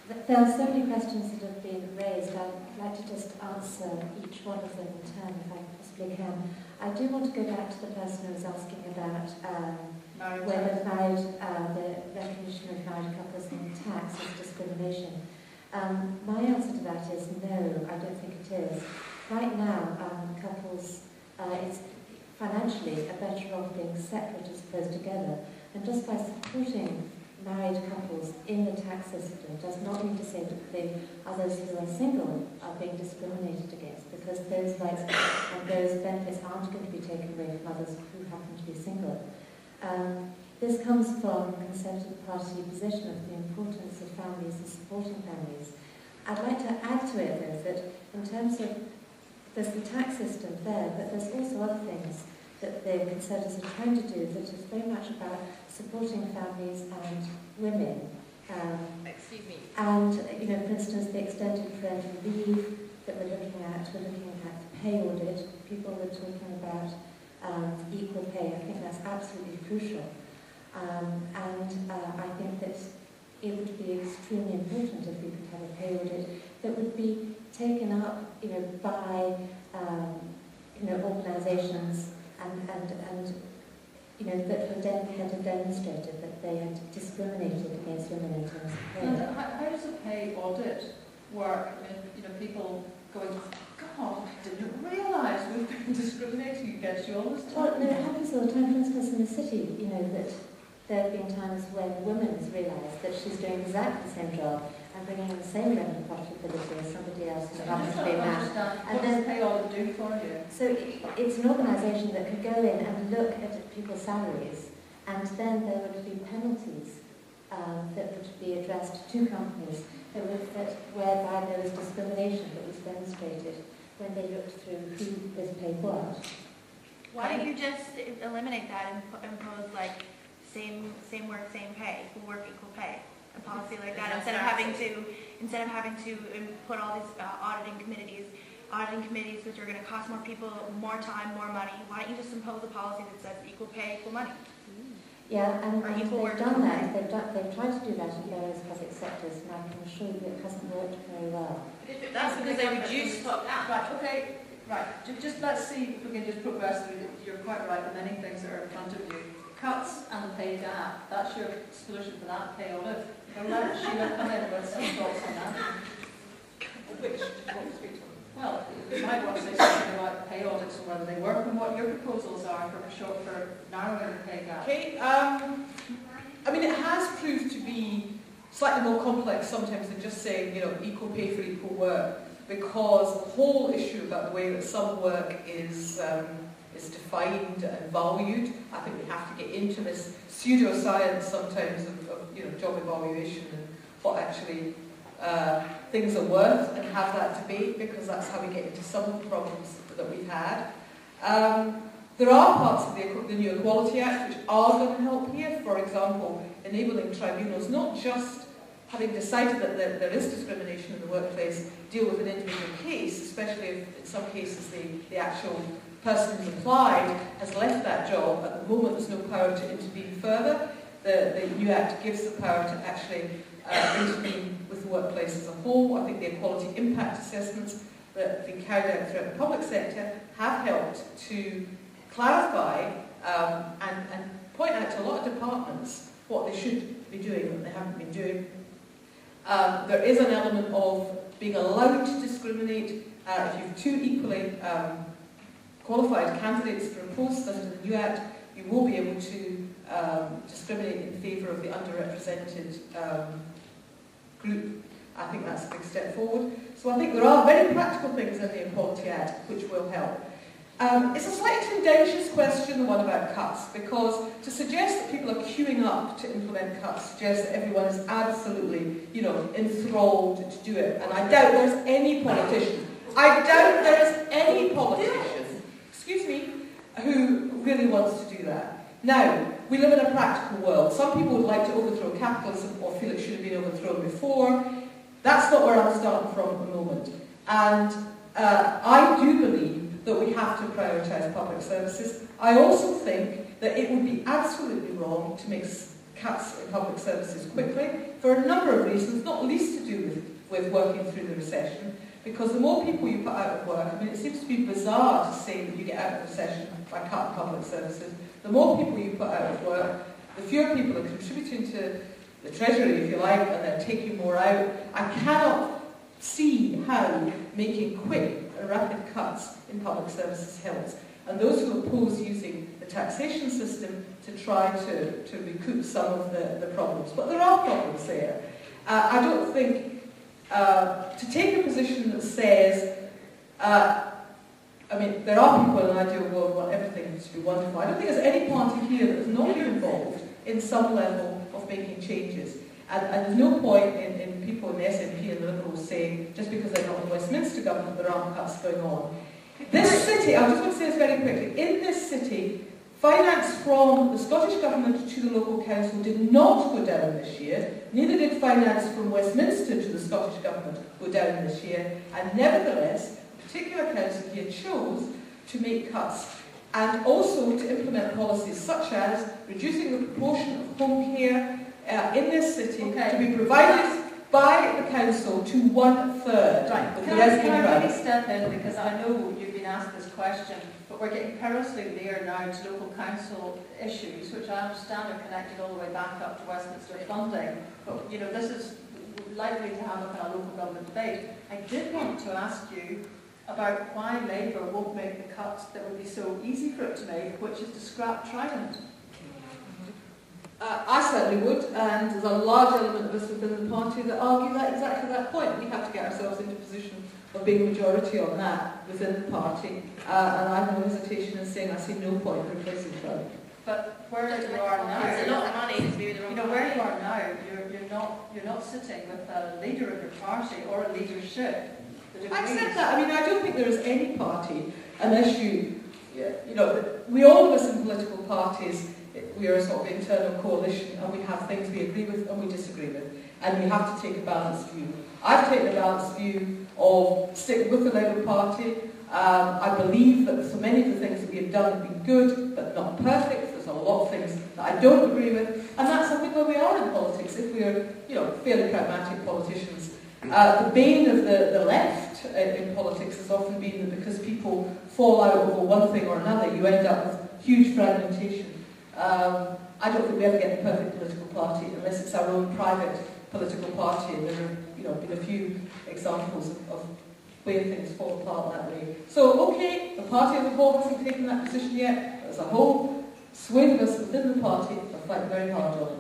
There are so many questions that have been raised. I'd like to just answer each one of them in turn, if I possibly can. I do want to go back to the person who was asking about whether the recognition of married couples in tax is discrimination. My answer to that is no, I don't think it is. Right now, couples, it's financially are better off being separate as opposed together, and just by supporting married couples in the tax system does not mean to say that the others who are single are being discriminated against, because those rights and those benefits aren't going to be taken away from others who happen to be single. This comes from the Conservative Party position of the importance of families and supporting families. I'd like to add to it, though, that in terms of there's the tax system there, but there's also other things that the Conservatives are trying to do that is very much about supporting families and women. Excuse me. And, for instance, the extended parental leave that we're looking at the pay audit, people were talking about equal pay. I think that's absolutely crucial. I think that it would be extremely important if we could have a pay audit that would be taken up, by, organisations and that had demonstrated that they had discriminated against women in terms of pay. How does a pay audit work? People going, God, I didn't realise we've been discriminating against you all this time. Well, no, it happens all the time. For instance, in the city, that there have been times when a woman has realised that she's doing exactly the same job and bringing in the same level of profitability as somebody else who happens to be a man. What does pay audit do for you? So it's an organisation that could go in and look at people's salaries, and then there would be penalties that would be addressed to companies whereby there was discrimination that was demonstrated when they looked through who was paid what. Why don't you just eliminate that and impose like same work, same pay, equal work, equal pay, a policy like that, instead of having to put all these auditing committees which are going to cost more people more time, more money. Why don't you just impose a policy that says equal pay, equal money? Yeah, and they've done that. They've tried to do that in various public sectors, and I can assure you it hasn't worked very well. That's because they reduced top down. Right, okay, right. Just let's see if we can just progress through. You're quite right, the many things that are in front of you. Cuts and the pay gap. That's your solution for that pay audit. I'll let Sheila come in with some thoughts on that. Which what was we talking? Well, you might want to say something about pay audits and whether they work and what your proposals are for narrowing the pay gap. Okay, it has proved to be slightly more complex sometimes than just saying, equal pay for equal work, because the whole issue about the way that some work is defined and valued, I think we have to get into this pseudoscience sometimes of job evaluation and what actually things are worth, and have that debate, because that's how we get into some of the problems that we've had. There are parts of the new Equality Act which are going to help here. For example, enabling tribunals, not just having decided that there is discrimination in the workplace, deal with an individual case, especially if in some cases the actual person who's applied has left that job. At the moment there's no power to intervene further. The new Act gives the power to actually intervene with the workplace as a whole. I think the equality impact assessments that have been carried out throughout the public sector have helped to clarify and point out to a lot of departments what they should be doing and what they haven't been doing. There is an element of being allowed to discriminate if you have two equally qualified candidates for a post under the new Act. You will be able to discriminate in favour of the underrepresented group. I think that's a big step forward. So I think there are very practical things in the Equality Act which will help. It's a slightly tendentious question, the one about cuts, because to suggest that people are queuing up to implement cuts suggests that everyone is absolutely, enthralled to do it. And I doubt there's any politician, excuse me, who really wants to do that. Now, we live in a practical world. Some people would like to overthrow capitalism or feel it should have been overthrown before. That's not where I'm starting from at the moment. And I do believe that we have to prioritise public services. I also think that it would be absolutely wrong to make cuts in public services quickly for a number of reasons, not least to do with working through the recession, because the more people you put out of work, I mean, it seems to be bizarre to say that you get out of recession by cutting public services. The more people you put out of work, the fewer people are contributing to the treasury, if you like, and they're taking more out. I cannot see how making quick and rapid cuts in public services helps. And those who oppose using the taxation system to try to recoup some of the problems. But there are problems there. I don't think to take a position that says, I mean, there are people in an ideal world who want everything to be wonderful. I don't think there's any party here that is not involved in some level of making changes. And there's no point in people in the SNP and the Liberals saying, just because they're not in the Westminster government, there aren't cuts going on. This city, I just want to say this very quickly, in this city, finance from the Scottish Government to the local council did not go down this year, neither did finance from Westminster to the Scottish Government go down this year, and nevertheless, a particular council here chose to make cuts and also to implement policies such as reducing the proportion of home care in this city to be provided by the council to 1/3. Right. Can I really step in, because I know you've been asked this question, but we're getting perilously near now to local council issues, which I understand are connected all the way back up to Westminster funding. But you know, this is likely to have a kind of local government debate. I did want to ask you about why Labour won't make the cuts that would be so easy for it to make, which is to scrap Trident. I certainly would, and there's a large element of us within the party that argue that exactly that point. We have to get ourselves into a position of being a majority on that within the party, and I have no hesitation in saying I see no point in replacing Trident. But where you are now, it's a lot of money to be the wrong. You know where you are now. You're not sitting with a leader of your party or a leadership. I accept that. I mean, I don't think there is any party unless you know, we all of us in political parties. We are a sort of internal coalition, and we have things we agree with and we disagree with, and we have to take a balanced view. I've taken a balanced view of sticking with the Labour Party. I believe that so many of the things that we have done have been good, but not perfect. There's a lot of things that I don't agree with, and that's something where we are in politics. If we are, fairly pragmatic politicians, the bane of the left in politics has often been that because people fall out over one thing or another, you end up with huge fragmentation. I don't think we ever get the perfect political party unless it's our own private political party, and there have been a few examples of where things fall apart that way. So, okay, the party as a whole hasn't taken that position yet. As a whole swing of us within the party are fighting very hard on it.